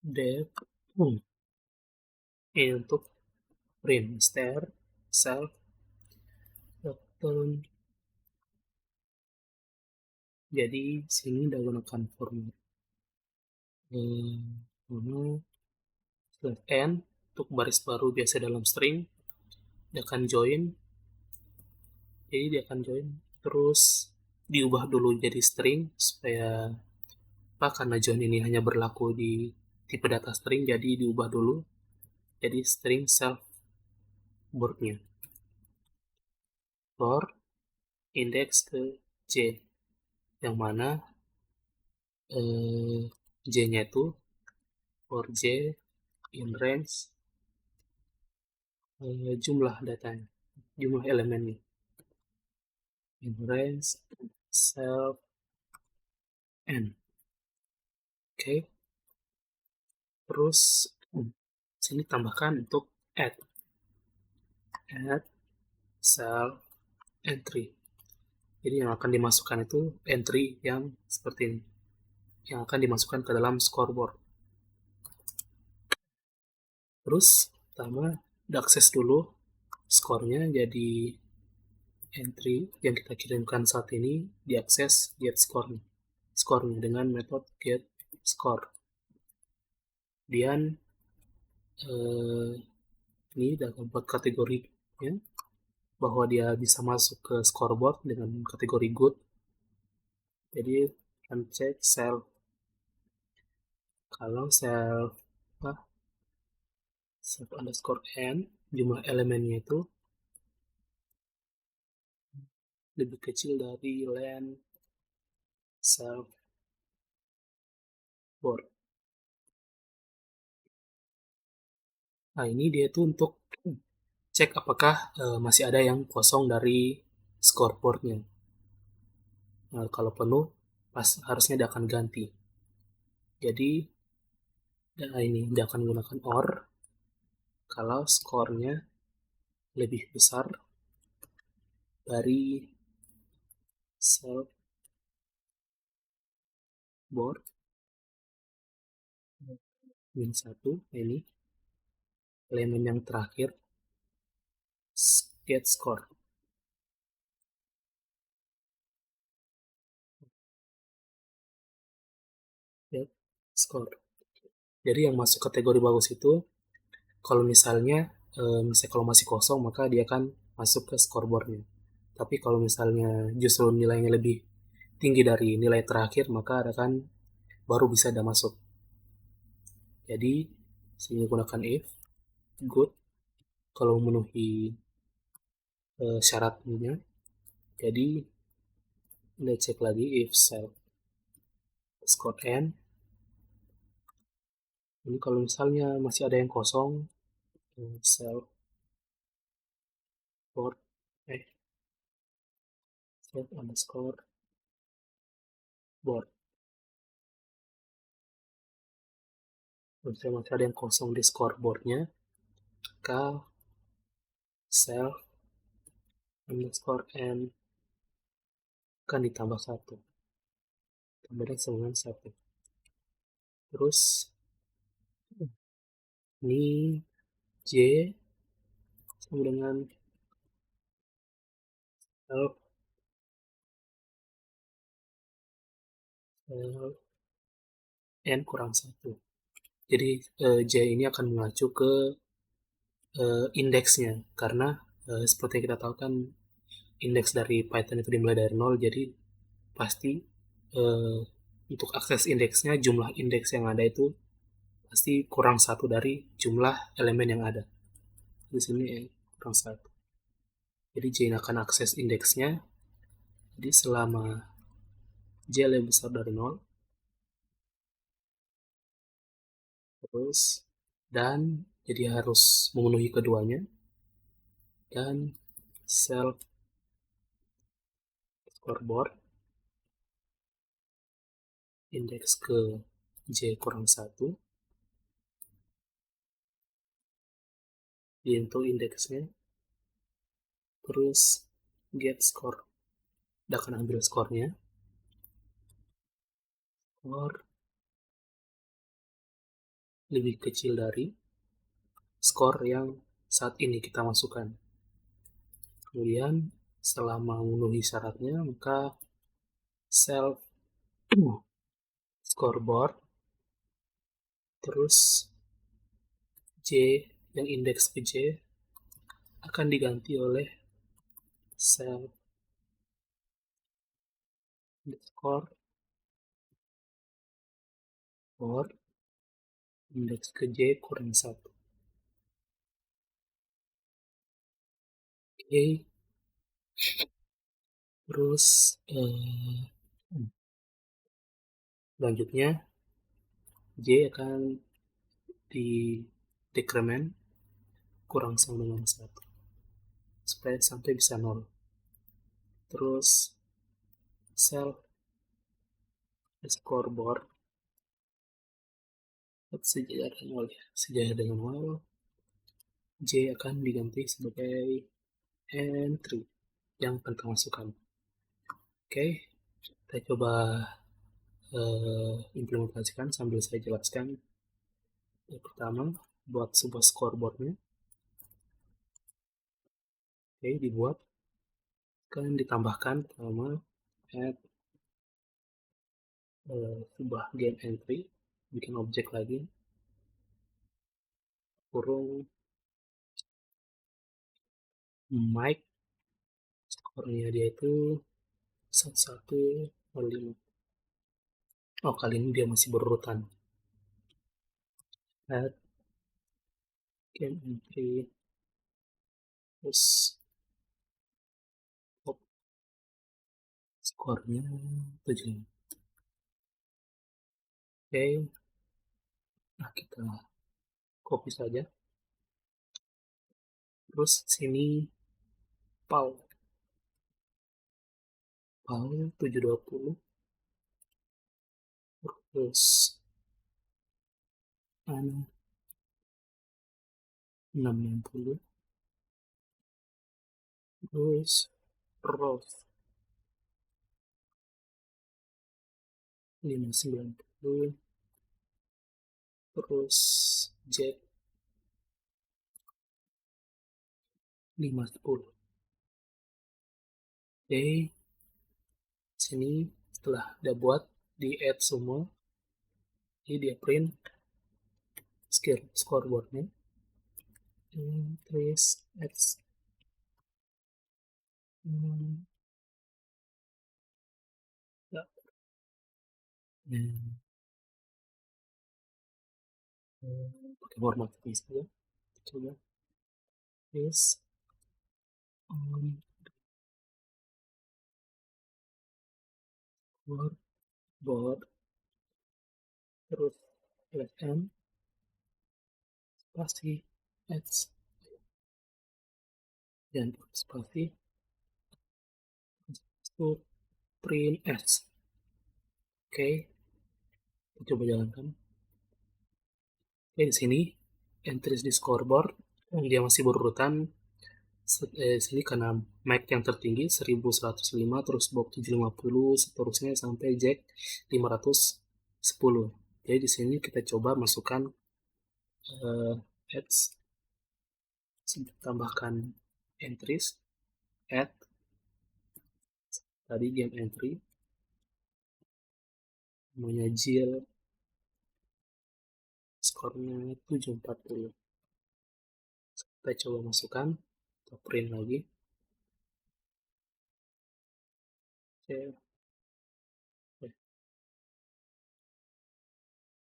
dev ini untuk print star self return. Jadi sini udah gunakan format n untuk baris baru biasa dalam string, dia akan join, jadi dia akan join terus diubah dulu jadi string supaya apa, karena join ini hanya berlaku di tipe data string, jadi diubah dulu jadi string self boardnya for indeks ke j, yang mana j-nya itu for j in range jumlah datanya, jumlah elemennya in range self n. Oke, terus sini tambahkan untuk add self entry. Jadi yang akan dimasukkan itu entry yang seperti ini, yang akan dimasukkan ke dalam scoreboard. Terus pertama diakses dulu skornya, jadi entry yang kita kirimkan saat ini diakses get skornya dengan metode get score. Kemudian ini dalam buat kategori ya, bahwa dia bisa masuk ke scoreboard dengan kategori good. Jadi akan cek self, kalau self self underscore n jumlah elemennya itu lebih kecil dari len self board. Nah, ini dia tuh untuk cek apakah masih ada yang kosong dari scoreboardnya. Nah, kalau penuh pas harusnya dia akan ganti. Jadi ini dia akan menggunakan or kalau skornya lebih besar dari self board min 1. Ini elemen yang terakhir get score. Get score. Jadi yang masuk kategori bagus itu kalau misalnya kalau masih kosong maka dia akan masuk ke scoreboardnya. Tapi kalau misalnya justru nilainya lebih tinggi dari nilai terakhir maka akan baru bisa ada masuk. Jadi sini gunakan if good kalau memenuhi syaratnya. Jadi kita cek lagi if self score n. Ini kalau misalnya masih ada yang kosong, self board self underscore board. Misalnya masih ada yang kosong di scoreboardnya, maka self underscore n akan ditambah 1, tambahkan dengan 1. Terus ini j sama dengan self n kurang 1. Jadi J ini akan mengacu ke indeksnya, karena seperti yang kita tahu kan indeks dari Python itu dimulai dari 0, jadi pasti eh, untuk akses indeksnya, jumlah indeks yang ada itu pasti kurang 1 dari jumlah elemen yang ada. Di sini kurang 1. Jadi J akan akses indeksnya, jadi selama J lebih besar dari 0, terus dan jadi harus memenuhi keduanya, dan self scoreboard indeks ke J kurang 1 yaitu indeksnya, terus get score, kita akan ambil skornya, skor lebih kecil dari skor yang saat ini kita masukkan. Kemudian selama memenuhi syaratnya, maka self scoreboard terus J yang indeks ke J akan diganti oleh self score or indeks ke J kurang 1. Oke, terus selanjutnya J akan di decrement kurang sama dengan 1 supaya sampai bisa 0. Terus self scoreboard sejajar dengan 0, J akan diganti sebagai entry yang akan kita masukkan. Oke, kita coba implementasikan sambil saya jelaskan. Yang pertama, buat sebuah scoreboardnya. Oke, dibuat, kan ditambahkan pertama add sebuah game entry, bikin objek lagi, kurung mic, skornya dia itu 1105. Oh, kali ini dia masih berurutan. Add game entry, terus pop skornya 75. Oke, nah kita copy saja. Terus sini pal 720, terus ana 660, terus rows 590, terus jack 510. Oke, sini setelah udah buat di add semua, ini dia print scoreboardnya, terus add pakai format ini saja. Coba this on board, terus left hand spasi ads dan spasi to print ads. Oke, kita coba jalankan. Oke, di sini entries di scoreboard dia masih berurutan. Sini karena mic yang tertinggi 1105, terus box 750, seterusnya sampai jack 510. Jadi di sini kita coba masukkan ads tambahkan entries, add, tadi game entry, namanya Jill, skornya 740. Kita coba masukkan, kita print lagi. Oke,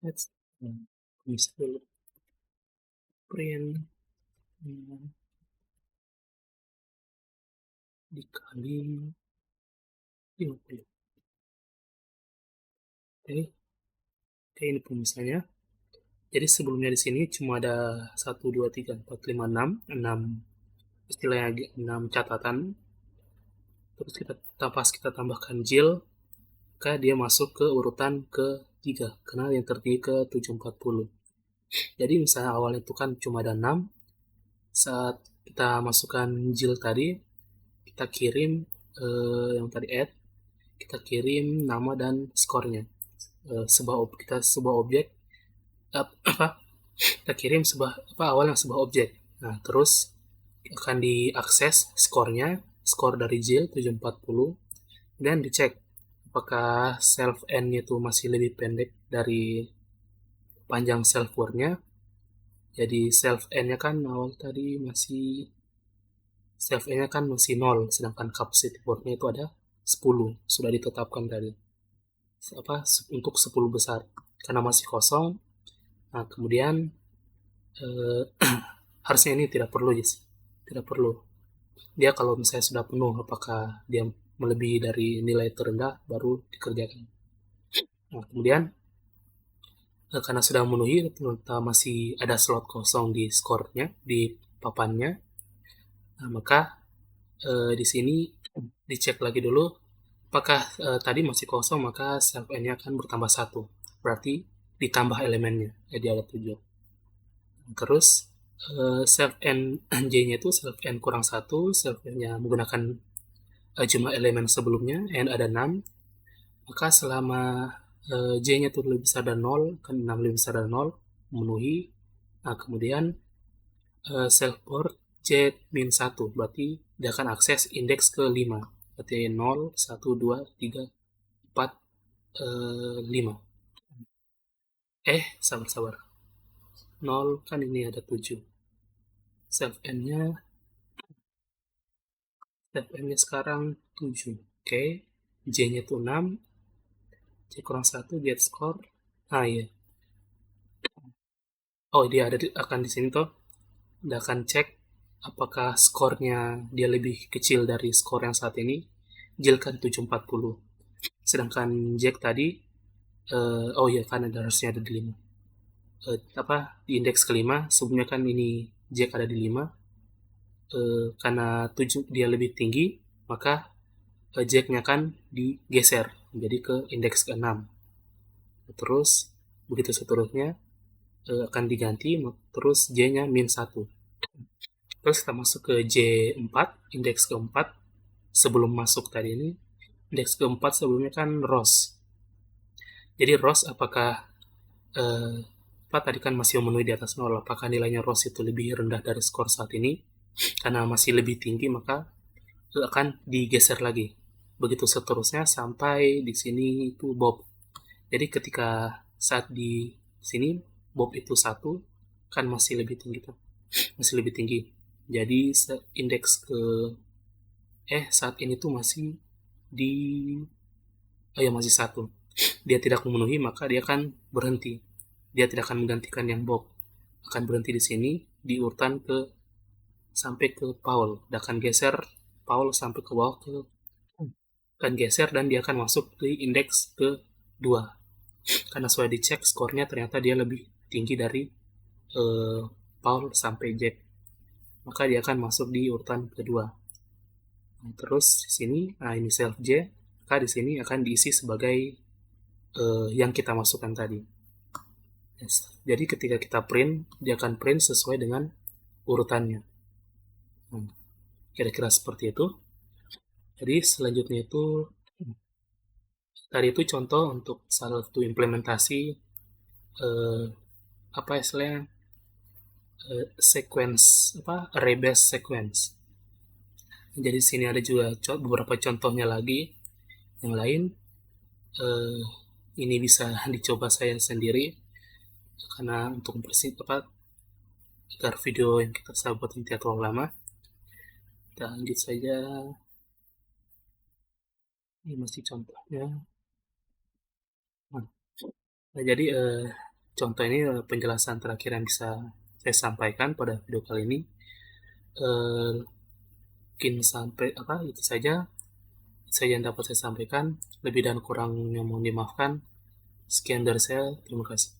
let's bisa dulu print dikali 50. Oke, ini pemisahnya. Jadi sebelumnya di sini cuma ada 1, 2, 3, 4, 5, 6 istilahnya 6 catatan. Terus pas kita tambahkan Jill, maka dia masuk ke urutan ke-3 karena yang tertinggi ke 740. Jadi misalnya awalnya itu kan cuma ada 6, saat kita masukkan Jill tadi, kita kirim yang tadi add, kita kirim nama dan skornya. Sebuah objek kita kirim awalnya sebuah objek. Nah, terus akan diakses skornya, skor dari Jill 740, dan dicek apakah self n-nya itu masih lebih pendek dari panjang self word-nya. Jadi self n-nya kan awal tadi self n-nya kan masih 0, sedangkan capacity word-nya itu ada 10, sudah ditetapkan tadi. Untuk 10 besar. Karena masih kosong, nah kemudian harusnya ini tidak perlu, tidak perlu. Dia kalau misalnya sudah penuh, apakah dia melebihi dari nilai terendah, baru dikerjakan. Nah, kemudian karena sudah memenuhi, masih ada slot kosong di skornya, di papannya. Nah, maka di sini dicek lagi dulu, apakah tadi masih kosong, maka self n-nya akan bertambah 1. Berarti ditambah elemennya, jadi ada 7. Terus self n j-nya itu self n kurang 1, self n-nya menggunakan jumlah elemen sebelumnya, n ada 6, maka selama j-nya itu lebih besar dari 0, kan 6 lebih besar dari 0, memenuhi. Nah, kemudian self word j min 1, berarti dia akan akses indeks ke 5, berarti 0, 1, 2, 3, 4, 5. Sabar. 0 kan ini ada 7. Self n-nya sekarang 7. Oke. J-nya itu 6. J kurang 1 get score. Iya. Oh, dia akan di sini tuh. Dia akan cek apakah skornya dia lebih kecil dari skor yang saat ini. Jill kan 740. Sedangkan Jack tadi kan harusnya ada di 5. Di indeks ke-5, sebelumnya kan ini Jack ada di 5. Karena 7 dia lebih tinggi, maka Jack-nya kan digeser menjadi ke indeks ke-6. Terus begitu seterusnya akan diganti, terus J-nya min 1. Terus kita masuk ke J4, indeks ke-4. Sebelum masuk tadi ini, indeks ke-4 sebelumnya kan Ross. Jadi Ross apakah tadi kan masih memenuhi di atas 0, apakah nilainya Ross itu lebih rendah dari skor saat ini? Karena masih lebih tinggi, maka akan digeser lagi. Begitu seterusnya sampai di sini itu Bob. Jadi ketika saat di sini Bob itu 1, kan masih lebih tinggi tuh. Masih lebih tinggi. Jadi indeks ke saat ini tuh masih di masih 1. Dia tidak memenuhi, maka dia akan berhenti. Dia tidak akan menggantikan yang Bob. Akan berhenti di sini di urutan sampai ke Paul. Dia akan geser Paul sampai ke bawah akan geser dan dia akan masuk di indeks ke 2. Karena sudah dicek skornya ternyata dia lebih tinggi dari Paul sampai Jack. Maka dia akan masuk di urutan kedua. Nah, terus di sini, ini self J, maka di sini akan diisi sebagai yang kita masukkan tadi. Yes. Jadi ketika kita print, dia akan print sesuai dengan urutannya. Kira-kira seperti itu. Jadi selanjutnya itu tadi itu contoh untuk salah satu implementasi istilahnya sequence apa array based sequence. Jadi sini ada juga beberapa contohnya lagi yang lain. Eh, ini bisa dicoba saya sendiri karena untuk agar video yang kita buat tidak terlalu lama. Kita lanjut saja. Ini masih contohnya. Nah, jadi contoh ini penjelasan terakhir yang bisa saya sampaikan pada video kali ini. Mungkin sampai itu saja yang dapat saya sampaikan. Lebih dan kurangnya mohon dimaafkan. Sekian dari saya. Terima kasih.